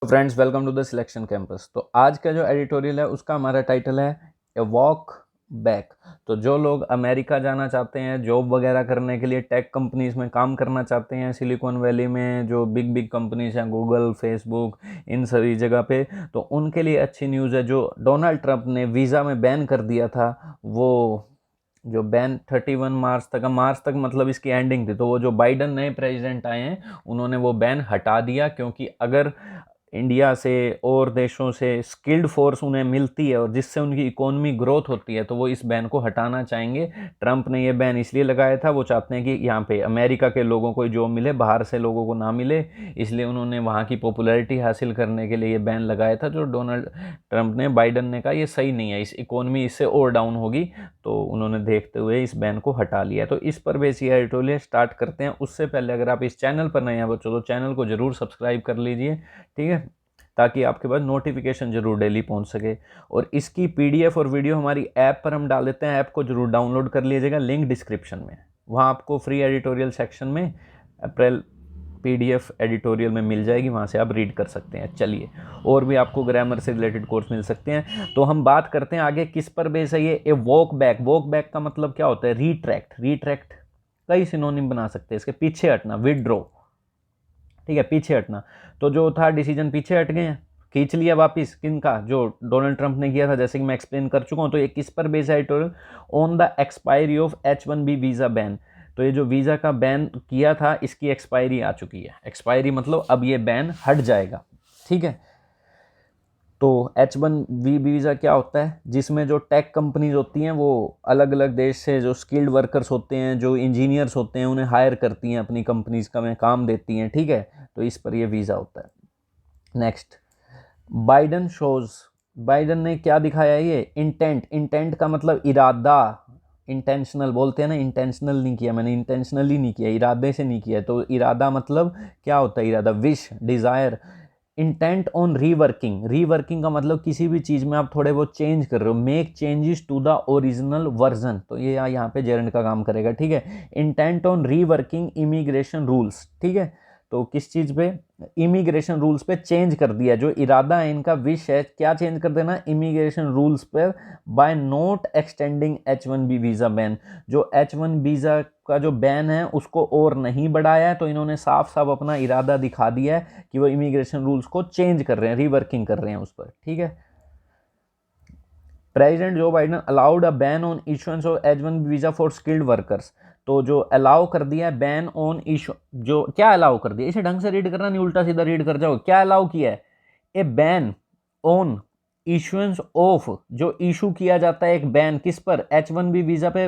Friends, welcome to the selection campus. तो आज का जो एडिटोरियल है उसका हमारा टाइटल है ए वॉक बैक। तो जो लोग अमेरिका जाना चाहते हैं जॉब वगैरह करने के लिए, टेक कंपनीज में काम करना चाहते हैं, सिलिकॉन वैली में जो बिग बिग कंपनीज हैं, गूगल, फेसबुक, इन सभी जगह पे, तो उनके लिए अच्छी न्यूज़ है। जो डोनाल्ड ट्रंप ने वीज़ा में बैन कर दिया था, वो जो बैन 31 मार्च तक, मार्च तक मतलब इसकी एंडिंग थी, तो वो जो बाइडन नए प्रेसिडेंट आए हैं उन्होंने वो बैन हटा दिया, क्योंकि अगर इंडिया से और देशों से स्किल्ड फोर्स उन्हें मिलती है और जिससे उनकी इकोनॉमी ग्रोथ होती है, तो वो इस बैन को हटाना चाहेंगे। ट्रंप ने ये बैन इसलिए लगाया था, वो चाहते हैं कि यहाँ पे अमेरिका के लोगों को जॉब मिले, बाहर से लोगों को ना मिले, इसलिए उन्होंने वहाँ की पॉपुलैरिटी हासिल करने के लिए ये बैन लगाया था। जो डोनाल्ड ट्रंप ने, बाइडन ने कहा ये सही नहीं है, इस इकोनॉमी इससे और डाउन होगी, तो उन्होंने देखते हुए इस बैन को हटा लिया। तो इस पर बेस ये एडिटोरियल स्टार्ट करते हैं। उससे पहले अगर आप इस चैनल पर नए हैं बच्चों, तो चैनल को जरूर सब्सक्राइब कर लीजिए, ठीक है, ताकि आपके पास नोटिफिकेशन जरूर डेली पहुंच सके। और इसकी पीडीएफ और वीडियो हमारी ऐप पर हम डाल देते हैं, ऐप को जरूर डाउनलोड कर लीजिएगा, लिंक डिस्क्रिप्शन में। वहाँ आपको फ्री एडिटोरियल सेक्शन में अप्रैल पीडीएफ एडिटोरियल में मिल जाएगी, वहाँ से आप रीड कर सकते हैं। चलिए, और भी आपको ग्रामर से रिलेटेड कोर्स मिल सकते हैं। तो हम बात करते हैं आगे किस पर बेस है ये। A walk back, walk back का मतलब क्या होता है? रिट्रैक्ट। रिट्रैक्ट कई सिनोनिम बना सकते हैं इसके। पीछे हटना, विदड्रॉ, ठीक है, पीछे हटना। तो जो था डिसीजन पीछे हट गए हैं, खींच लिया वापस। किनका? जो डोनाल्ड ट्रंप ने किया था, जैसे कि मैं एक्सप्लेन कर चुका हूं। तो ये किस पर बेस है editorial? On the expiry of H1B visa ban. तो ये जो वीज़ा का बैन किया था, इसकी एक्सपायरी आ चुकी है। एक्सपायरी मतलब अब ये बैन हट जाएगा, ठीक है। तो H1B वीज़ा क्या होता है? जिसमें जो टेक कंपनीज होती हैं, वो अलग अलग देश से जो स्किल्ड वर्कर्स होते हैं, जो इंजीनियर्स होते हैं, उन्हें हायर करती हैं, अपनी कंपनीज का में काम देती हैं, ठीक है। तो इस पर ये वीज़ा होता है। Next, Biden shows. बाइडन ने क्या दिखाया? ये इंटेंट। इंटेंट का मतलब इरादा, इंटेंशनल बोलते हैं ना, इंटेंशनल नहीं किया मैंने, इंटेंशनली नहीं किया, इरादे से नहीं किया। तो इरादा मतलब क्या होता है? इरादा, wish, desire. Intent on reworking. Reworking का मतलब किसी भी चीज़ में आप थोड़े बहुत चेंज कर रहे हो, make changes to the original version. तो ये यहाँ पे जेरेंट का काम करेगा, ठीक है। Intent on reworking immigration rules, ठीक है। तो किस चीज़ पे? इमिग्रेशन रूल्स पे चेंज कर दिया। जो इरादा है इनका, विश है, क्या चेंज कर देना? इमिग्रेशन रूल्स पर, by not extending H1B visa ban. जो H1 वीज़ा का जो बैन है उसको और नहीं बढ़ाया है। तो इन्होंने साफ साफ अपना इरादा दिखा दिया है कि वो इमिग्रेशन रूल्स को चेंज कर रहे हैं, रिवर्किंग कर रहे हैं उस पर, ठीक है। प्रेसिडेंट जो Biden allowed a ban on issuance of H1 visa for skilled workers. तो जो अलाउ कर दिया है बैन ऑन इशू, जो क्या अलाउ कर दिया, इसे ढंग से रीड करना, नहीं उल्टा सीधा रीड कर जाओ। क्या अलाउ किया है? A ban on issuance of, जो इशू किया जाता है एक बैन, किस पर? H1B वीजा पे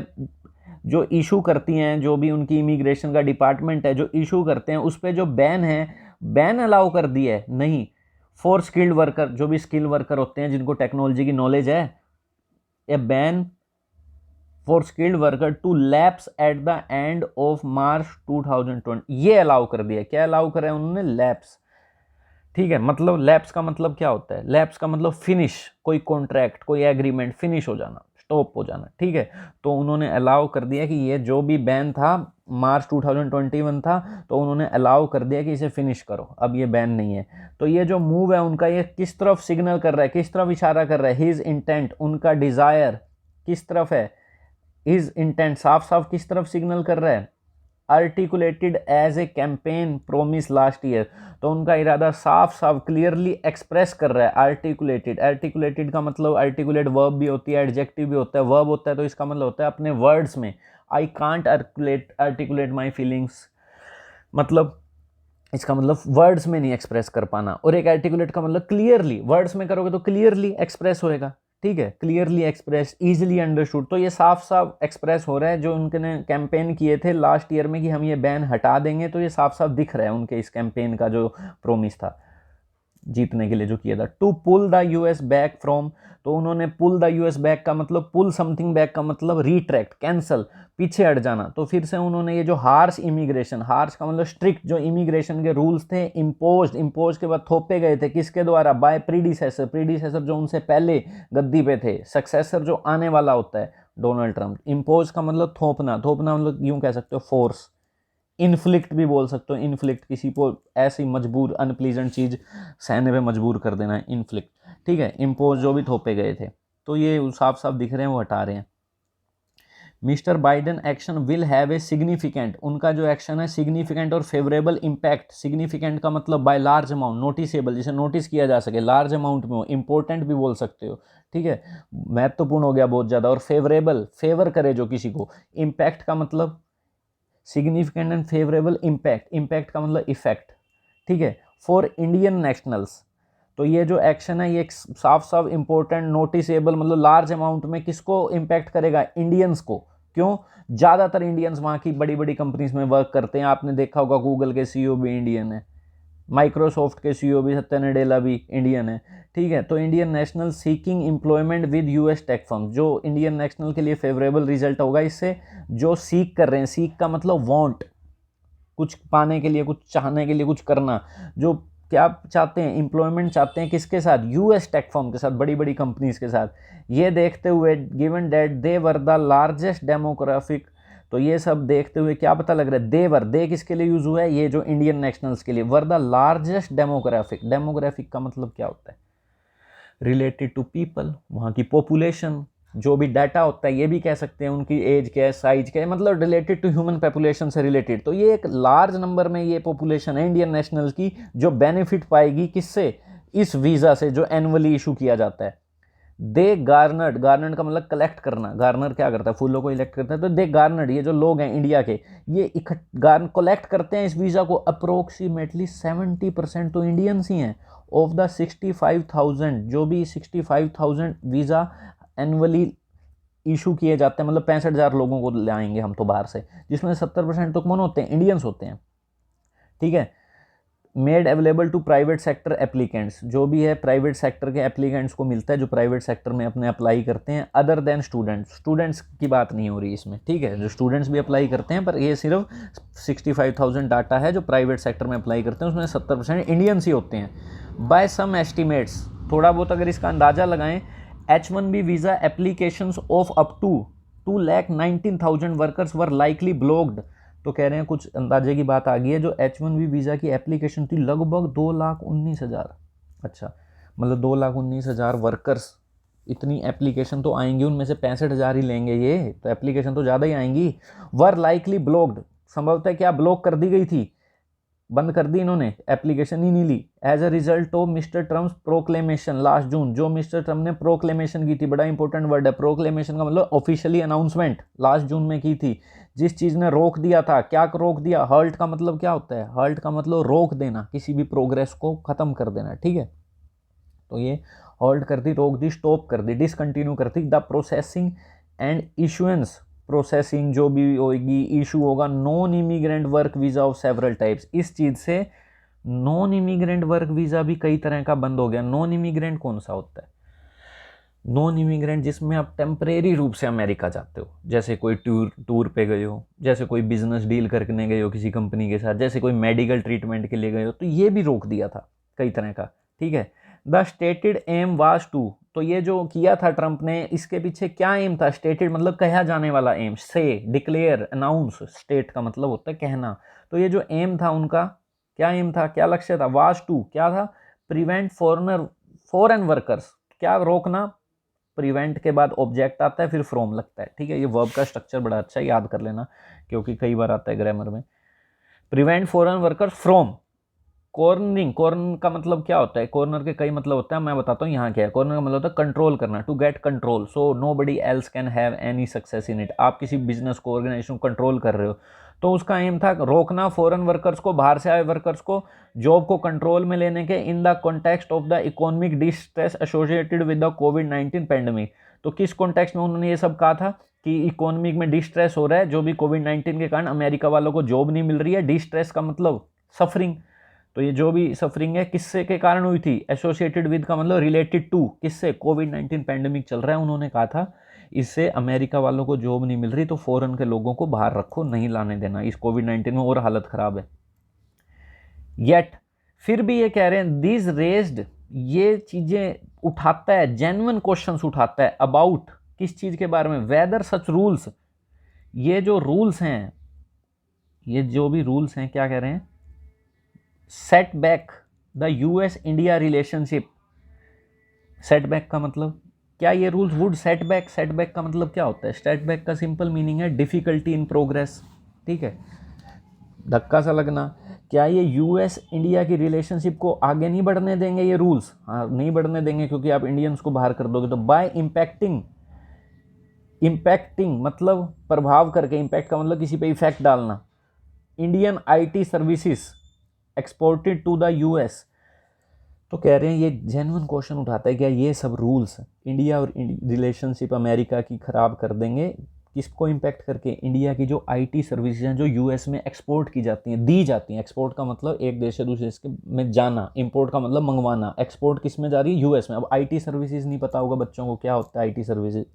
जो इशू करती हैं, जो भी उनकी इमिग्रेशन का डिपार्टमेंट है, जो इशू करते हैं, उस पर जो बैन है, बैन अलाउ कर दिया है। नहीं, फॉर स्किल्ड वर्कर, जो भी स्किल्ड वर्कर होते हैं, जिनको टेक्नोलॉजी की नॉलेज है, a ban for skilled worker to lapse at the end of March 2020, ये अलाउ कर दिया। क्या अलाउ करा है उन्होंने? लैप्स, ठीक है। मतलब लैप्स का मतलब क्या होता है? लैप्स का मतलब फिनिश, कोई कॉन्ट्रैक्ट, कोई एग्रीमेंट फिनिश हो जाना, स्टॉप हो जाना, ठीक है। तो उन्होंने अलाउ कर दिया कि ये जो भी बैन था, मार्च 2021 था, तो उन्होंने अलाउ कर दिया कि इसे फिनिश करो, अब ये बैन नहीं है। तो ये जो मूव है उनका, ये किस तरफ सिग्नल कर रहा है, किस तरफ इशारा कर रहा है? हिज इंटेंट, उनका डिजायर किस तरफ है? हिज इंटेंट साफ साफ किस तरफ सिग्नल कर रहा है? Articulated as a campaign promise last year. तो उनका इरादा साफ साफ क्लियरली एक्सप्रेस कर रहा है। आर्टिकुलेटेड, आर्टिकुलेटेड का मतलब, आर्टिकुलेट वर्ब भी होती है, एडजेक्टिव भी होता है। वर्ब होता है तो इसका मतलब होता है अपने वर्ड्स में। I can't articulate my feelings, मतलब इसका मतलब वर्ड्स में नहीं एक्सप्रेस कर पाना। और एक आर्टिकुलेट का मतलब क्लियरली, वर्ड्स में करोगे तो क्लियरली एक्सप्रेस होएगा, ठीक है। Clearly express, easily understood. तो ये साफ साफ एक्सप्रेस हो रहा है। जो उनके कैंपेन किए थे लास्ट ईयर में कि हम ये बैन हटा देंगे, तो ये साफ साफ दिख रहा है उनके इस कैंपेन का जो प्रोमिस था जीतने के लिए जो किया था। To pull the US back from, तो उन्होंने पुल द यूएस बैक का मतलब, पुल समथिंग बैक का मतलब रिट्रैक्ट, कैंसल, पीछे हट जाना। तो फिर से उन्होंने ये जो हार्श इमिग्रेशन, हार्श का मतलब स्ट्रिक्ट, जो इमिग्रेशन के रूल्स थे, इम्पोज, इम्पोज के बाद थोपे गए थे, किसके द्वारा? बाय प्रीडिसेसर, प्रीडिसेसर जो उनसे पहले गद्दी पे थे, सक्सेसर जो आने वाला होता है, डोनाल्ड ट्रंप। इम्पोज का मतलब थोपना, थोपना मतलब यूं कह सकते हो फोर्स, इन्फ्लिक्ट भी बोल सकते हो, इन्फ्लिक्ट किसी को ऐसी मजबूर अनप्लीजेंट चीज़ सहने पे मजबूर कर देना है, इन्फ्लिक्ट, ठीक है। इम्पोज जो भी थोपे गए थे, तो ये साफ साफ दिख रहे हैं वो हटा रहे हैं। Mister Biden action will have a significant, उनका जो एक्शन है सिग्निफिकेंट और फेवरेबल इम्पैक्ट, सिग्निफिकेंट का मतलब बाय लार्ज अमाउंट, नोटिसेबल, जिसे नोटिस किया जा सके, लार्ज अमाउंट में हो, इंपॉर्टेंट भी बोल सकते हो, ठीक है, महत्वपूर्ण हो गया बहुत ज़्यादा, और फेवरेबल, फेवर करे जो किसी को, इम्पैक्ट का मतलब significant and favourable impact, impact का मतलब इफेक्ट, ठीक है, फॉर इंडियन नेशनल्स। तो ये जो एक्शन है ये साफ साफ इंपॉर्टेंट, नोटिसेबल, मतलब लार्ज अमाउंट में किसको इम्पैक्ट करेगा, इंडियंस को। क्यों? ज़्यादातर इंडियंस वहाँ की बड़ी बड़ी कंपनीज में वर्क करते हैं, आपने देखा होगा गूगल के सीईओ भी इंडियन है, माइक्रोसॉफ्ट के सीईओ भी सत्या नडेला भी इंडियन है, ठीक है। तो Indian national seeking employment with US tech firm, जो इंडियन नेशनल के लिए फेवरेबल रिजल्ट होगा इससे, जो सीक कर रहे हैं, सीक का मतलब वांट, कुछ पाने के लिए, कुछ चाहने के लिए, कुछ करना, जो क्या चाहते हैं, एम्प्लॉयमेंट चाहते हैं किसके साथ, यूएस टेक फर्म के साथ, बड़ी बड़ी कंपनीज के साथ। ये देखते हुए given that they were the largest demographic, तो ये सब देखते हुए क्या पता लग रहा है, देवर, दे किसके लिए यूज हुआ है, ये जो इंडियन नेशनल्स के लिए, वर द लार्जेस्ट डेमोग्राफिक, डेमोग्राफिक का मतलब क्या होता है, रिलेटेड टू पीपल, वहाँ की पॉपुलेशन, जो भी डाटा होता है, ये भी कह सकते हैं उनकी एज क्या है, साइज क्या है, मतलब रिलेटेड टू ह्यूमन पॉपुलेशन से रिलेटेड। तो ये एक लार्ज नंबर में ये पॉपुलेशन है इंडियन नेशनल्स की, जो बेनिफिट पाएगी किससे, इस वीज़ा से जो एनुअली इशू किया जाता है। दे गार्नर्ड, गार्नर्ड का मतलब कलेक्ट करना, गार्नर क्या करता है, फूलों को इलेक्ट करता है, तो दे गार्नर्ड, ये जो लोग हैं इंडिया के, ये कलेक्ट करते हैं इस वीज़ा को, अप्रोक्सीमेटली 70% तो इंडियंस ही हैं, ऑफ द 65,000, जो भी 65,000 वीज़ा एनुअली इशू किए जाते हैं, मतलब 65,000 लोगों को लाएंगे हम तो बाहर से, जिसमें 70% तो कौन होते हैं, इंडियंस होते हैं, ठीक है। Made available to private sector applicants, जो भी है प्राइवेट सेक्टर के एप्लीकेंट्स को मिलता है, जो प्राइवेट सेक्टर में अपने अप्लाई करते हैं, अदर देन स्टूडेंट्स, स्टूडेंट्स की बात नहीं हो रही इसमें, ठीक है, जो स्टूडेंट्स भी अप्लाई करते हैं, पर ये सिर्फ 65,000 डाटा है जो प्राइवेट सेक्टर में अप्लाई करते हैं, उसमें 70% इंडियंस ही होते हैं। बाय सम एस्टिमेट्स, थोड़ा बहुत अगर इसका अंदाज़ा लगाएं, H1B visa applications of up to 2,19,000 workers were likely blocked, तो कह रहे हैं कुछ अंदाजे की बात आ गई है, जो H1B वीज़ा की एप्लीकेशन थी लगभग 2,19,000, अच्छा, मतलब 2,19,000 वर्कर्स, इतनी एप्लीकेशन तो आएंगी, उनमें से 65,000 ही लेंगे ये, तो एप्लीकेशन तो ज़्यादा ही आएंगी। वर लाइकली ब्लॉक्ड, संभवतः क्या ब्लॉक कर दी गई थी, बंद कर दी इन्होंने, एप्लीकेशन ही नहीं ली, as a result of mister Trump proclamation last June, जो मिस्टर ट्रम्प ने प्रोक्लेमेशन की थी, बड़ा इंपॉर्टेंट वर्ड है प्रोक्लेमेशन का मतलब ऑफिशियली अनाउंसमेंट, लास्ट जून में की थी, जिस चीज़ ने रोक दिया था, क्या रोक दिया, हर्ट का मतलब क्या होता है, हर्ट का मतलब रोक देना, किसी भी प्रोग्रेस को ख़त्म कर देना, ठीक है। तो ये हॉल्ट कर दी, रोक दी, स्टॉप कर दी, डिसकंटिन्यू कर दी the processing and issuance, processing जो भी होगी, इशू होगा non immigrant work visa of several types, इस चीज़ से नॉन इमिग्रेंट वर्क वीज़ा भी कई तरह का बंद हो गया। नॉन इमिग्रेंट कौन सा होता है, नॉन इमिग्रेंट जिसमें आप टेम्परेरी रूप से अमेरिका जाते हो, जैसे कोई टूर पे गए हो, जैसे कोई बिजनेस डील करने गए हो किसी कंपनी के साथ, जैसे कोई मेडिकल ट्रीटमेंट के लिए गए हो, तो ये भी रोक दिया था कई तरह का, ठीक है। The stated aim was to, तो ये जो किया था ट्रंप ने, इसके पीछे क्या एम था, स्टेटेड मतलब कहा जाने वाला एम, से, डिक्लेयर, अनाउंस, स्टेट का मतलब होता है कहना, तो ये जो एम था उनका, क्या एम था, क्या लक्ष्य था, वाज टू क्या था, प्रिवेंट फॉरेन वर्कर्स, क्या रोकना, प्रिवेंट के बाद ऑब्जेक्ट आता है, फिर फ्रॉम लगता है, ठीक है। ये वर्ब का स्ट्रक्चर बड़ा अच्छा है, याद कर लेना, क्योंकि कई बार आता है ग्रामर में। Prevent foreign workers from, cornering, corn का मतलब क्या होता है, कॉर्नर के कई मतलब होता है, मैं बताता हूँ यहाँ क्या है। कॉर्नर का मतलब होता है कंट्रोल करना, to get control, so nobody else can have any success in it, आप किसी बिजनेस को, ऑर्गेनाइजेशन को कंट्रोल कर रहे हो, तो उसका एम था रोकना फॉरेन वर्कर्स को, बाहर से आए वर्कर्स को, जॉब को कंट्रोल में लेने के, in the context of the economic distress associated with the covid pandemic. तो किस कॉन्टेक्स्ट में उन्होंने ये सब कहा था कि इकोनॉमिक में डिस्ट्रेस हो रहा है, जो भी कोविड-19 के कारण अमेरिका वालों को जॉब नहीं मिल रही है, डिस्ट्रेस का मतलब सफरिंग, तो ये जो भी सफरिंग है किससे के कारण हुई थी, एसोसिएटेड विद का मतलब रिलेटेड टू, किससे, कोविड-19 पैंडेमिक चल रहा है, उन्होंने कहा था इससे अमेरिका वालों को जॉब नहीं मिल रही, तो फॉरेन के लोगों को बाहर रखो, नहीं लाने देना, इस कोविड-19 में और हालत खराब है। येट फिर भी ये कह रहे हैं दिस रेज्ड, ये चीजें उठाता है, जेन्युइन क्वेश्चंस उठाता है, अबाउट किस चीज के बारे में, वेदर सच रूल्स, ये जो रूल्स हैं ये जो भी रूल्स हैं क्या कह रहे हैं, set back the US India relationship. Setback का मतलब क्या, ये रूल्स वुड सेटबैक, सेटबैक का मतलब क्या होता है, सेटबैक का सिंपल मीनिंग है डिफिकल्टी इन प्रोग्रेस, ठीक है, धक्का सा लगना। क्या ये यूएस इंडिया की रिलेशनशिप को आगे नहीं बढ़ने देंगे ये रूल्स? हाँ, नहीं बढ़ने देंगे, क्योंकि आप इंडियंस को बाहर कर दोगे। तो बाय इम्पैक्टिंग, इम्पैक्टिंग मतलब प्रभाव करके, इम्पैक्ट का मतलब किसी पे इफेक्ट डालना, Indian IT services exported to the US. तो कह रहे हैं ये जेन्युइन क्वेश्चन उठाता है, क्या ये सब रूल्स इंडिया और रिलेशनशिप अमेरिका की ख़राब कर देंगे? किसको इम्पैक्ट करके? इंडिया की जो आईटी सर्विसेज हैं जो यूएस में एक्सपोर्ट की जाती हैं, दी जाती हैं। एक्सपोर्ट का मतलब एक देश से दूसरे देश में जाना, इंपोर्ट का मतलब मंगवाना। एक्सपोर्ट किस में जा रही है? यूएस में। अब आईटी सर्विसेज नहीं पता होगा बच्चों को क्या होता है आईटी सर्विसेज,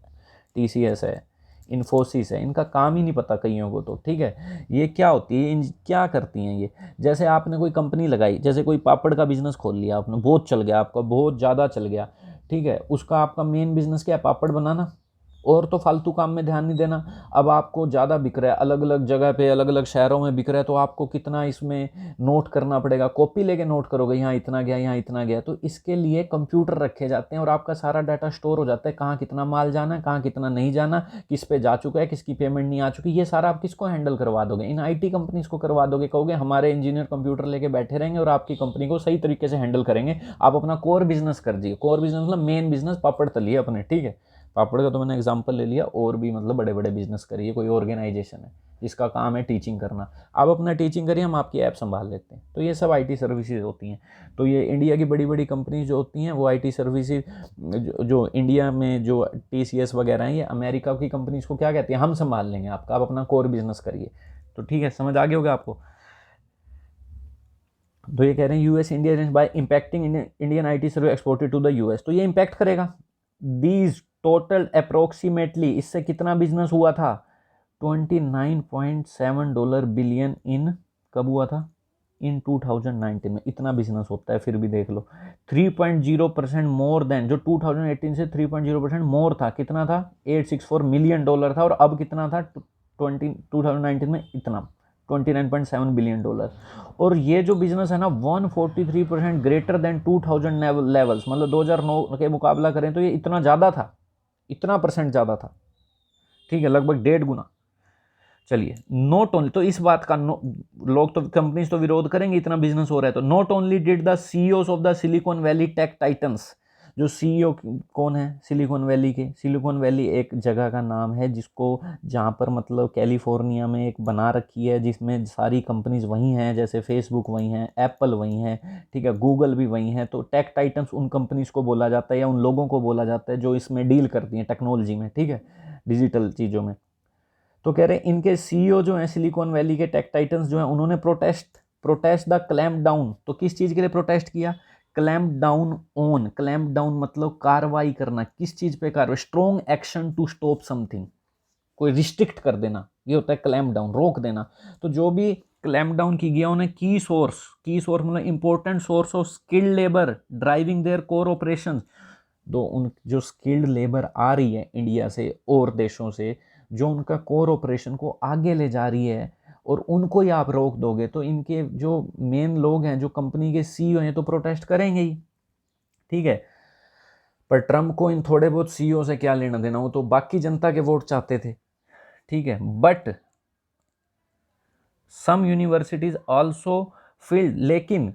टीसीएस है, इन्फोसिस है, इनका काम ही नहीं पता कईयों को। तो ठीक है, ये क्या होती है, इन क्या करती हैं ये? जैसे आपने कोई कंपनी लगाई, जैसे कोई पापड़ का बिजनेस खोल लिया आपने, बहुत चल गया आपका, बहुत ज़्यादा चल गया, ठीक है, उसका आपका मेन बिजनेस क्या है? पापड़ बनाना, और तो फालतू काम में ध्यान नहीं देना। अब आपको ज़्यादा बिक रहा है, अलग अलग जगह पे, अलग अलग शहरों में बिक रहा है, तो आपको कितना इसमें नोट करना पड़ेगा, कॉपी लेके नोट करोगे, यहाँ इतना गया, यहाँ इतना गया। तो इसके लिए कंप्यूटर रखे जाते हैं और आपका सारा डाटा स्टोर हो जाता है, कहाँ कितना माल जाना है, कहाँ कितना नहीं जाना, किस पे जा चुका है, किसकी पेमेंट नहीं आ चुकी। ये सारा आप किसको हैंडल करवा दोगे? इन आईटी कंपनीज को करवा दोगे। कहोगे हमारे इंजीनियर कंप्यूटर लेके बैठे रहेंगे और आपकी कंपनी को सही तरीके से हैंडल करेंगे, आप अपना कोर बिजनेस कर दीजिए। कोर बिजनेस मतलब मेन बिजनेस पापड़ तलिए अपने, ठीक है, पापड़ का तो मैंने एग्जांपल ले लिया, और भी मतलब बड़े बड़े बिजनेस करिए। कोई ऑर्गेनाइजेशन है जिसका काम है टीचिंग करना, आप अपना टीचिंग करिए, हम आपकी ऐप संभाल लेते हैं। तो ये सब आईटी सर्विसेज होती हैं। तो ये इंडिया की बड़ी बड़ी कंपनीज जो होती हैं वो आईटी सर्विसेज जो इंडिया में जो टीसीएस वगैरह हैं, ये अमेरिका की कंपनीज को क्या कहती हैं? हम संभाल लेंगे आपका, आप अपना कोर बिजनेस करिए। तो ठीक है, समझ आ गया होगा आपको। तो ये कह रहे हैं US India by impacting Indian IT service exported to the US. तो ये इम्पैक्ट करेगा। दीज टोटल अप्रोक्सीमेटली, इससे कितना बिजनेस हुआ था? $29.7 बिलियन इन, कब हुआ था? इन 2019 में। इतना बिजनेस होता है, फिर भी देख लो 3.0% मोर देन, जो 2018 से 3.0% मोर था। कितना था? $864 मिलियन था। और अब कितना था 2019 में? इतना $29.7 बिलियन। और ये जो बिजनेस है ना 143% ग्रेटर देन 2000 लेवल्स, मतलब 2009 के मुकाबला करें तो ये इतना ज़्यादा था, इतना परसेंट ज़्यादा था, ठीक है, लगभग 1.5 गुना। चलिए, नॉट ओनली, तो इस बात का लोग तो, कंपनीज तो विरोध करेंगे, इतना बिजनेस हो रहा है तो। Not only did the CEOs of the Silicon Valley tech titans, जो सीईओ कौन है सिलिकॉन वैली के? सिलिकॉन वैली एक जगह का नाम है जिसको, जहाँ पर मतलब कैलिफोर्निया में एक बना रखी है, जिसमें सारी कंपनीज वहीं हैं, जैसे फेसबुक वहीं है, एप्पल वहीं है, ठीक है, गूगल भी वहीं है। तो टेक टाइटन्स उन कंपनीज को बोला जाता है, या उन लोगों को बोला जाता है जो इसमें डील करती हैं टेक्नोलॉजी में, ठीक है, डिजिटल चीज़ों में। तो कह रहे हैं इनके सीईओ जो हैं सिलिकॉन वैली के टेक टाइटन्स जो हैं, उन्होंने प्रोटेस्ट द क्लैम्प डाउन। तो किस चीज़ के लिए प्रोटेस्ट किया? Clamp down on, clamp down मतलब कार्रवाई करना। किस चीज़ पे कार्रवाई? Strong action to stop something, कोई रिस्ट्रिक्ट कर देना, ये होता है क्लैम्प डाउन, रोक देना। तो जो भी क्लैम्प डाउन की गया उन्हें की सोर्स मतलब important source of skilled labour driving there core operations. दो उन जो स्किल्ड लेबर आ रही है इंडिया से और देशों से, जो उनका कोर ऑपरेशन को आगे ले जा रही है, और उनको ही आप रोक दोगे, तो इनके जो मेन लोग हैं, जो कंपनी के सीईओ हैं, तो प्रोटेस्ट करेंगे ही, ठीक है। पर ट्रम्प को इन थोड़े बहुत सीईओ से क्या लेना देना, वो तो बाकी जनता के वोट चाहते थे, ठीक है। But some universities also field, लेकिन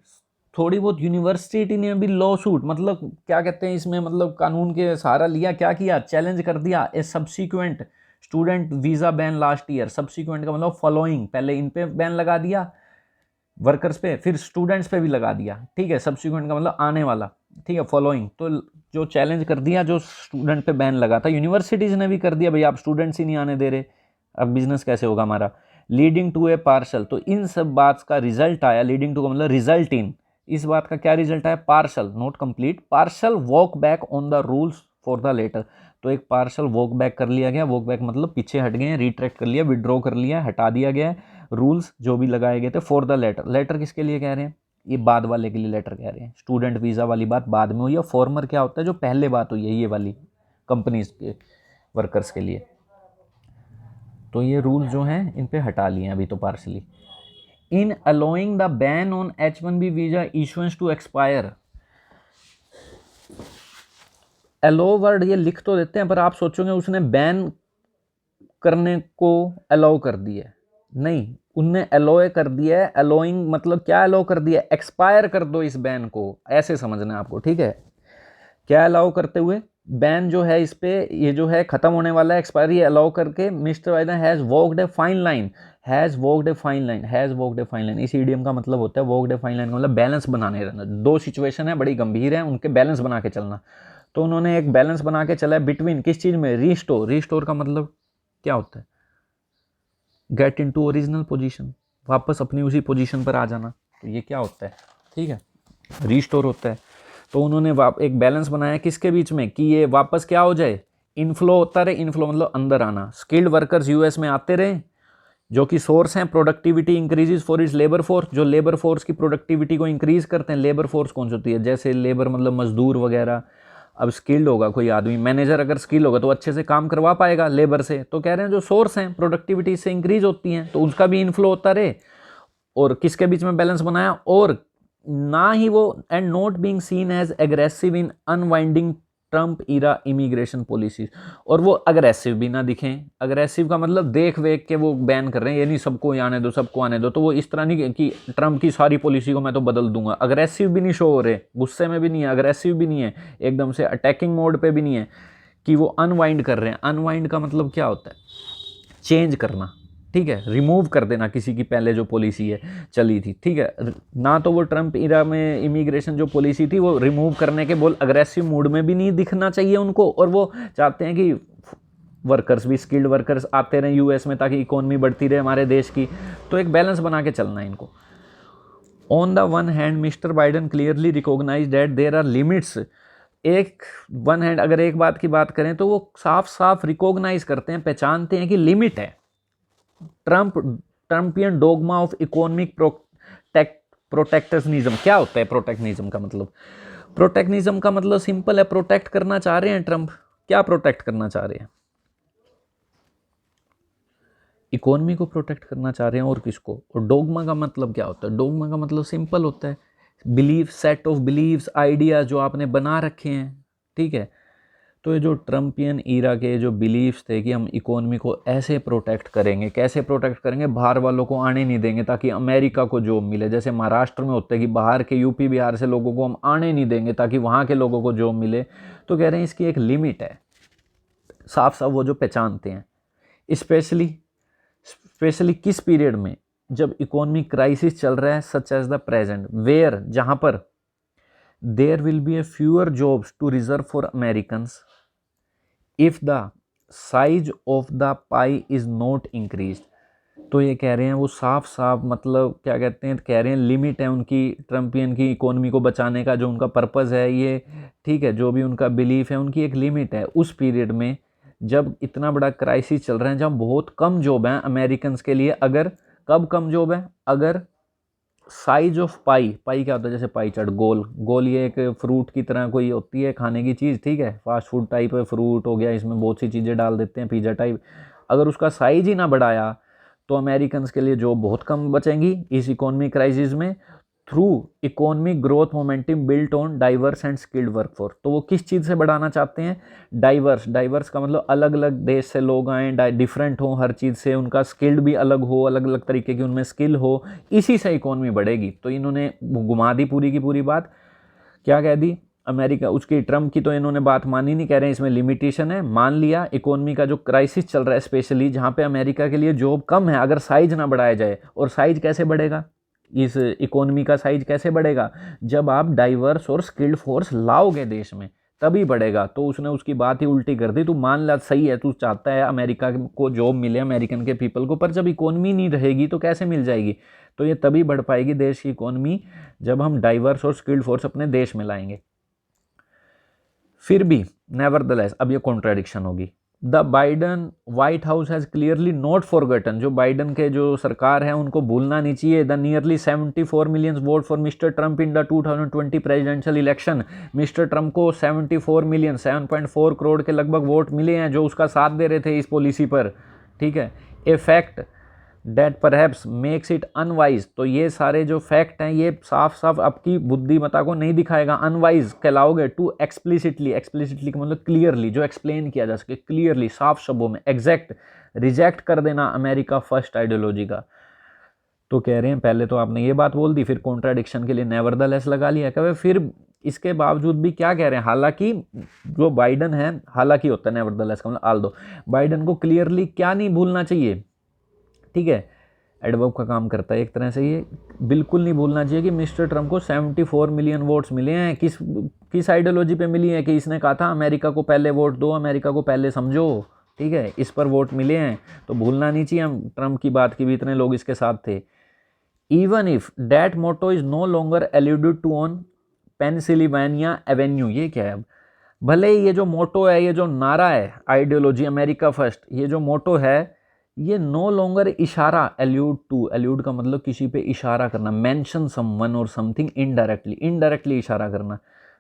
थोड़ी बहुत यूनिवर्सिटी ने भी लॉ सूट, मतलब क्या कहते हैं इसमें, मतलब कानून के सहारा लिया, क्या किया? चैलेंज कर दिया a subsequent student visa ban last year. Subsequent का मतलब फॉलोइंग, पहले इन पे बैन लगा दिया वर्कर्स पे, फिर स्टूडेंट्स पे भी लगा दिया, ठीक है। सब्सिक्वेंट का मतलब आने वाला, ठीक है, फॉलोइंग। तो जो चैलेंज कर दिया, जो स्टूडेंट पे बैन लगा था, यूनिवर्सिटीज़ ने भी कर दिया, भाई आप स्टूडेंट्स ही नहीं आने दे रहे, अब बिजनेस कैसे होगा हमारा। लीडिंग टू ए पार्शल, तो इन सब बात का रिजल्ट आया, लीडिंग टू का मतलब रिजल्ट इन, इस बात का क्या रिजल्ट आया? Partial, not complete, partial walk back on the rules for the letter. तो एक पार्शल वॉक बैक कर लिया गया, वॉक बैक मतलब पीछे हट गए हैं, रिट्रैक्ट कर लिया, विड्रॉ कर लिया, हटा दिया गया है रूल्स जो भी लगाए गए थे फॉर द लेटर। लेटर किसके लिए कह रहे हैं? ये बाद वाले के लिए लेटर कह रहे हैं। स्टूडेंट वीज़ा वाली बात बाद में हुई है, फॉर्मर क्या होता है? जो पहले बात हुई है ये वाली कंपनीज के वर्कर्स के लिए। तो ये रूल जो हैं इन पे हटा लिए अभी तो partially. In allowing the ban on H1B visa issuance to expire. Allow word ये लिख तो देते हैं पर आप सोचोगे उसने बैन करने को अलाउ कर दिया है, नहीं, उनने अलोए कर दिया है। अलोइंग मतलब क्या अलाउ कर दिया, एक्सपायर कर दो इस बैन को, ऐसे समझना है आपको, ठीक है। क्या अलाउ करते हुए, बैन जो है इस पे ये जो है खत्म होने वाला है, एक्सपायरी अलाउ करके mister Biden has walked a fine line, has walked a fine line, has walked a fine line, इस ईडियम का मतलब होता है वॉक्ड ए फाइन लाइन का मतलब बैलेंस बनाने रहना। दो सिचुएशन है बड़ी गंभीर है, उनके बैलेंस बना के चलना। तो उन्होंने एक बैलेंस बना के चला है बिटवीन किस चीज में, रीस्टोर। रीस्टोर का मतलब क्या होता है, गेट इनटू ओरिजिनल पोजीशन, वापस अपनी उसी पोजीशन पर आ जाना। तो ये क्या होता है, ठीक है, रीस्टोर होता है। तो उन्होंने एक बैलेंस बनाया किसके बीच में कि ये वापस क्या हो जाए, इनफ्लो होता रहे। इनफ्लो मतलब अंदर आना, स्किल्ड वर्कर्स यूएस में आते रहे जो कि सोर्स हैं, productivity increases for its labour force, जो लेबर फोर्स की प्रोडक्टिविटी को इंक्रीज करते हैं। लेबर फोर्स कौन सी होती है, जैसे लेबर मतलब मजदूर वगैरह। अब स्किल्ड होगा कोई आदमी, मैनेजर अगर स्किल होगा तो अच्छे से काम करवा पाएगा लेबर से। तो कह रहे हैं जो सोर्स हैं प्रोडक्टिविटी से इंक्रीज होती हैं, तो उसका भी इनफ्लो होता रहे। और किसके बीच में बैलेंस बनाया, और ना ही वो and not being seen as aggressive in unwinding Trump era immigration policies, और वो अग्रेसिव भी ना दिखें। अग्रेसिव का मतलब देख वेख के वो बैन कर रहे हैं, ये नहीं सबको आने दो, सबको आने दो। तो वो इस तरह नहीं कि ट्रम्प की सारी पॉलिसी को मैं तो बदल दूंगा। अग्रेसिव भी नहीं शो हो रहे, गुस्से में भी नहीं है, अग्रेसिव भी नहीं है, एकदम से अटैकिंग मोड पे भी नहीं है कि वो अनवाइंड कर रहे हैं। अनवाइंड का मतलब क्या होता है, चेंज करना, ठीक है, रिमूव कर देना किसी की पहले जो पॉलिसी है चली थी, ठीक है। ना तो वो ट्रम्प इरा में इमिग्रेशन जो पॉलिसी थी वो रिमूव करने के बोल अग्रेसिव मूड में भी नहीं दिखना चाहिए उनको, और वो चाहते हैं कि वर्कर्स भी, स्किल्ड वर्कर्स आते रहे यूएस में ताकि इकोनॉमी बढ़ती रहे हमारे देश की। तो एक बैलेंस बना के चलना है इनको। On the one hand Mr Biden clearly recognize that there are limits. एक वन हैंड अगर एक बात की बात करें तो वो साफ साफ रिकॉग्नाइज करते हैं, पहचानते हैं कि लिमिट है। ट्रम्पियन डोगमा ऑफ इकोनॉमिक प्रोटेक्शनिज्म। क्या होता है प्रोटेक्शनिज्म का मतलब, प्रोटेक्शनिज्म का मतलब सिंपल है, प्रोटेक्ट करना चाह रहे हैं ट्रम्प। क्या प्रोटेक्ट करना चाह रहे हैं, इकोनॉमी को प्रोटेक्ट करना चाह रहे हैं, और किसको। और डोगमा का मतलब क्या होता है, डोगमा का मतलब सिंपल होता है, belief, set of beliefs, idea जो आपने बना रखे हैं, ठीक है। तो ये जो ट्रम्पियन ईरा के जो बिलीव्स थे कि हम इकोनॉमी को ऐसे प्रोटेक्ट करेंगे, कैसे प्रोटेक्ट करेंगे, बाहर वालों को आने नहीं देंगे ताकि अमेरिका को जॉब मिले। जैसे महाराष्ट्र में होता है कि बाहर के यूपी बिहार से लोगों को हम आने नहीं देंगे ताकि वहाँ के लोगों को जॉब मिले। तो कह रहे हैं इसकी एक लिमिट है, साफ साफ वो जो पहचानते हैं। स्पेशली किस पीरियड में, जब इकोनॉमिक क्राइसिस चल रहा है, such as the present, where जहाँ पर there will be a fewer jobs to reserve for Americans if the size of the pie is not increase. तो ये कह रहे हैं वो साफ साफ मतलब क्या कहते हैं, कह रहे हैं लिमिट है उनकी ट्रम्पियन की इकोनॉमी को बचाने का, जो उनका पर्पज़ है ये, ठीक है, जो भी उनका बिलीफ है, उनकी एक लिमिट है। उस पीरियड में जब इतना बड़ा क्राइसिस चल रहा है, जब बहुत कम जॉब है अमेरिकन्स के लिए, अगर कब कम जॉब है, अगर साइज ऑफ पाई, पाई क्या होता है, जैसे पाई चार्ट, गोल गोल, ये एक फ्रूट की तरह कोई होती है खाने की चीज़, ठीक है, फास्ट फूड टाइप है, फ्रूट हो गया, इसमें बहुत सी चीज़ें डाल देते हैं, पिज़्ज़ा टाइप। अगर उसका साइज ही ना बढ़ाया तो अमेरिकन्स के लिए जॉब बहुत कम बचेंगी इस इकोनॉमी क्राइसिस में। Through economic growth momentum built on diverse and skilled workforce. तो वो किस चीज़ से बढ़ाना चाहते हैं, डाइवर्स। डाइवर्स का मतलब अलग अलग देश से लोग आएँ, डिफरेंट हो हर चीज़ से, उनका स्किल्ड भी अलग हो, अलग अलग तरीके की उनमें स्किल हो, इसी से इकोनॉमी बढ़ेगी। तो इन्होंने घुमा दी पूरी की पूरी बात, क्या कह दी, अमेरिका उसकी ट्रम्प की तो इन्होंने बात मानी नहीं, कह रहे हैं इसमें लिमिटेशन है। मान लिया इकोनॉमी का जो क्राइसिस चल रहा है स्पेशली, जहाँ पे अमेरिका के लिए जॉब कम है, अगर साइज ना बढ़ाया जाए। और साइज कैसे बढ़ेगा, इस इकोनॉमी का साइज कैसे बढ़ेगा, जब आप डाइवर्स और स्किल्ड फोर्स लाओगे देश में, तभी बढ़ेगा। तो उसने उसकी बात ही उल्टी कर दी। तू मान ला सही है, तू चाहता है अमेरिका को जॉब मिले, अमेरिकन के पीपल को, पर जब इकोनॉमी नहीं रहेगी तो कैसे मिल जाएगी। तो ये तभी बढ़ पाएगी देश की इकोनॉमी जब हम डाइवर्स और स्किल्ड फोर्स अपने देश में लाएंगे। फिर भी नेवरदलेस, अब ये कॉन्ट्राडिक्शन होगी, the Biden white house has clearly not forgotten, जो बाइडन के जो सरकार है उनको भूलना नहीं चाहिए, the nearly 74 million vote for mister Trump in the 2020 presidential election. Mister Trump को 74 मिलियन, 7.4 करोड़ के लगभग वोट मिले हैं जो उसका साथ दे रहे थे इस पॉलिसी पर, ठीक है। A fact that perhaps makes it unwise. तो ये सारे जो फैक्ट हैं ये साफ साफ आपकी बुद्धिमत्ता को नहीं दिखाएगा, अनवाइज कहलाओगे। टू एक्सप्लिसिटली, एक्सप्लिसिटली का मतलब क्लियरली, जो एक्सप्लेन किया जा सके क्लियरली, साफ शब्दों में, एग्जैक्ट रिजेक्ट कर देना अमेरिका फर्स्ट आइडियोलॉजी का। तो कह रहे हैं पहले तो आपने ये बात बोल दी, फिर कॉन्ट्राडिक्शन के लिए नेवरदलेस लगा लिया। कहे फिर इसके बावजूद भी क्या कह रहे हैं, हालांकि जो बाइडन है, हालांकि होता है नेवरदलेस का मतलब आल्दो, बाइडन को क्लियरली क्या नहीं भूलना चाहिए, ठीक है, एडवर्ब का काम करता है एक तरह से, ये बिल्कुल नहीं भूलना चाहिए कि मिस्टर ट्रम्प को 74 मिलियन वोट्स मिले हैं। किस आइडियोलॉजी पे मिली है कि इसने कहा था अमेरिका को पहले वोट दो, अमेरिका को पहले समझो, ठीक है, इस पर वोट मिले हैं। तो भूलना नहीं चाहिए हम ट्रम्प की बात की भी इतने लोग इसके साथ थे। Even if that motto is no longer alluded to on Pennsylvania Avenue, ये क्या है अब, भले ही ये जो मोटो है, ये जो नारा है आइडियोलॉजी अमेरिका फर्स्ट, ये जो मोटो है ये नो लॉन्गर इशारा, एल्यूड टू, एल्यूड का मतलब किसी पे इशारा करना, मेंशन समवन और समथिंग इनडायरेक्टली, इनडायरेक्टली इशारा करना।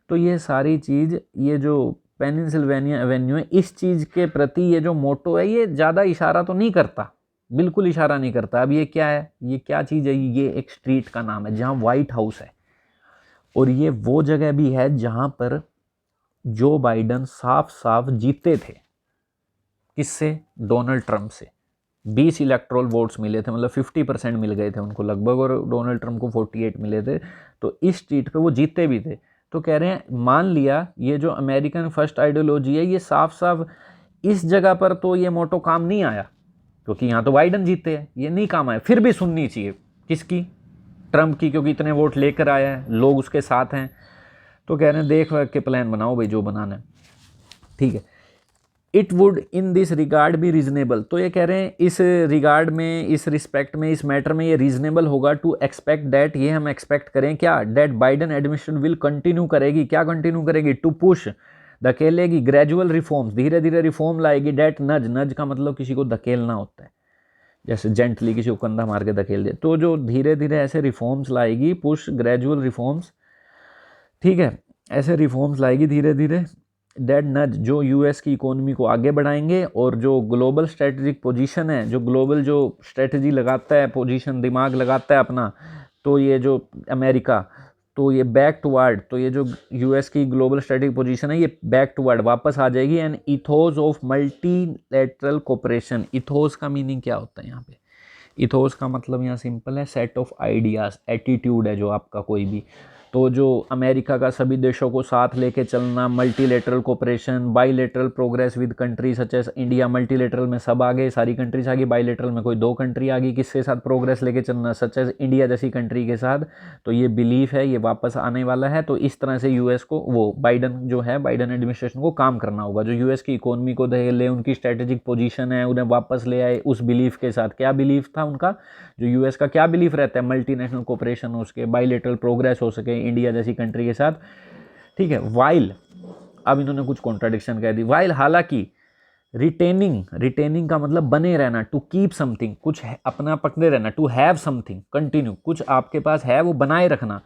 तो ये सारी चीज़, ये जो पेनिसिल्वेनिया एवेन्यू है, इस चीज़ के प्रति ये जो मोटो है ये ज़्यादा इशारा तो नहीं करता, बिल्कुल इशारा नहीं करता। अब ये क्या है, ये क्या चीज़ है, ये एक स्ट्रीट का नाम है जहाँ व्हाइट हाउस है, और ये वो जगह भी है जहाँ पर जो बाइडन साफ साफ जीते थे। किससे? डोनाल्ड ट्रंप से। 20 इलेक्ट्रोल वोट्स मिले थे, मतलब 50% मिल गए थे उनको लगभग, और डोनाल्ड ट्रंप को 48 मिले थे। तो इस सीट पे वो जीते भी थे। तो कह रहे हैं मान लिया ये जो अमेरिकन फर्स्ट आइडियोलॉजी है ये साफ साफ इस जगह पर तो ये मोटो काम नहीं आया, क्योंकि यहाँ तो बाइडन जीते हैं, ये नहीं काम आया, फिर भी सुननी चाहिए किसकी? ट्रंप की, क्योंकि इतने वोट लेकर आया है, लोग उसके साथ हैं। तो कह रहे हैं देख के प्लान बनाओ भाई जो बनाना है, ठीक है। It would in this regard भी रीजनेबल, तो ये कह रहे हैं इस रिगार्ड में, इस रिस्पेक्ट में, इस मैटर में ये रीजनेबल होगा टू एक्सपेक्ट दैट, ये हम एक्सपेक्ट करें क्या, that Biden administration will continue करेगी, क्या कंटिन्यू करेगी, टू पुश, धकेलेगी, ग्रेजुअल रिफॉर्म्स, धीरे धीरे रिफॉर्म लाएगी, डेट नज, नज का मतलब किसी को धकेलना होता है, जैसे जेंटली किसी को कंधा मार के धकेल दे, तो जो धीरे धीरे ऐसे रिफॉर्म्स लाएगी, पुश ग्रेजुअल रिफॉर्म्स, ठीक है, ऐसे रिफॉर्म्स लाएगी धीरे धीरे, डेट नज, जो यूएस की इकोनॉमी को आगे बढ़ाएंगे, और जो ग्लोबल स्ट्रेटेजिक पोजीशन है, जो ग्लोबल जो स्ट्रेटजी लगाता है, पोजीशन दिमाग लगाता है अपना, तो ये जो अमेरिका, तो ये बैक टुवर्ड, तो ये जो यूएस की ग्लोबल स्ट्रेटेजिक पोजीशन है ये बैक टुवर्ड वापस आ जाएगी, and ethos of multilateral cooperation. Ethos का मीनिंग क्या होता है यहाँ पे? इथोस का मतलब यहाँ सिंपल है, सेट ऑफ आइडियाज़, एटीट्यूड है जो आपका कोई भी, तो जो अमेरिका का सभी देशों को साथ लेके चलना, multilateral cooperation, bilateral progress with country such as India, multilateral में सब आ गए, सारी कंट्रीज आ गई, बाईलेटरल में कोई 2 कंट्री आ गई, किसके साथ प्रोग्रेस लेके चलना, सच एज इंडिया जैसी कंट्री के साथ। तो ये बिलीफ है, ये वापस आने वाला है। तो इस तरह से यूएस को, वो बाइडन जो है, बाइडन एडमिनिस्ट्रेशन को काम करना होगा, जो यूएस की इकोनॉमी को ले, उनकी स्ट्रेटेजिक पोजीशन है, उन्हें वापस ले आए उस बिलीफ के साथ। क्या बिलीफ था उनका, जो यूएस का क्या बिलीफ रहता है, मल्टीनेशनल कोऑपरेशन हो सके, बाईलेटरल प्रोग्रेस हो सके इंडिया जैसी कंट्री के साथ, ठीक है। वाइल, अब इन्होंने कुछ कॉन्ट्राडिक्शन कह दी, वाइल हालांकि, रिटेनिंग, रिटेनिंग का मतलब बने रहना, टू कीप समथिंग, कुछ अपना पकड़े रहना, टू हैव समथिंग कंटिन्यू, कुछ आपके पास है वो बनाए रखना,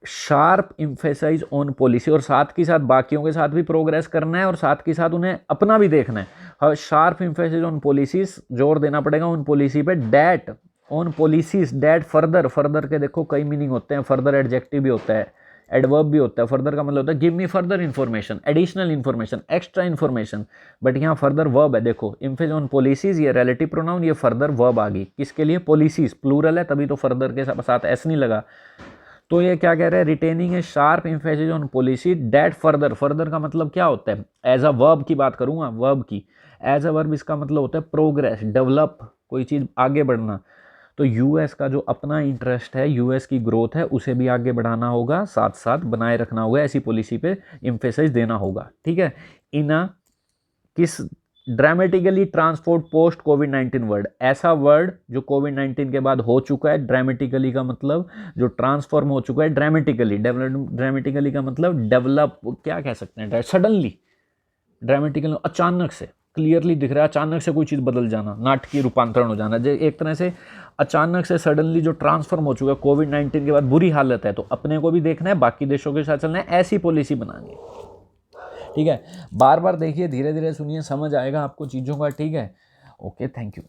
शार्प इम्फेसाइज ऑन पॉलिसी, और साथ के साथ बाकियों के साथ भी प्रोग्रेस करना है, और साथ के साथ उन्हें अपना भी देखना है। शार्प इम्फेसाइज ऑन पॉलिसीज, जोर देना पड़ेगा उन पॉलिसी पे, that on policies that further, further के देखो कई मीनिंग होते हैं, फर्दर एडजेक्टिव भी होता है, एडवर्ब भी होता है। फर्दर का मतलब होता है give me further information, additional information, extra information, but यहाँ फर्दर वर्ब है, देखो इम्फेज ऑन पॉलिसीज, ये रिलेटिव प्रोनाउन, ये फर्दर वर्ब आ गई, किसके लिए, पॉलिसीज, प्लूरल है तभी तो फर्दर के साथ एस नहीं लगा। तो ये क्या कह रहे हैं, retaining A sharp emphasis on policy that further, further का मतलब क्या होता है, एज अ वर्ब की बात करूँगा, वर्ब की, एज अ वर्ब इसका मतलब होता है प्रोग्रेस, डेवलप, कोई चीज़ आगे बढ़ना। तो यूएस का जो अपना इंटरेस्ट है, यूएस की ग्रोथ है, उसे भी आगे बढ़ाना होगा, साथ साथ बनाए रखना होगा, ऐसी पॉलिसी पे इम्फेसाइज देना होगा, ठीक है। इन किस, ड्रामेटिकली ट्रांसफॉर्म पोस्ट कोविड-19 वर्ड, ऐसा वर्ड जो कोविड-19 के बाद हो चुका है, ड्रामेटिकली का मतलब जो ट्रांसफॉर्म हो चुका है, ड्रामेटिकली, ड्रामेटिकली का मतलब डेवलप, क्या कह सकते हैं, सडनली, ड्रामेटिकली अचानक से, क्लियरली दिख रहा है, अचानक से कोई चीज़ बदल जाना, नाटकीय रूपांतरण हो जाना, जो एक तरह से अचानक से सडनली जो ट्रांसफॉर्म हो चुका है, कोविड-19 के बाद बुरी हालत है, तो अपने को भी देखना है, बाकी देशों के साथ चलना है, ऐसी पॉलिसी बनानी है, ठीक है। बार बार देखिए, धीरे धीरे सुनिए, समझ आएगा आपको चीज़ों का, ठीक है। Okay, thank you.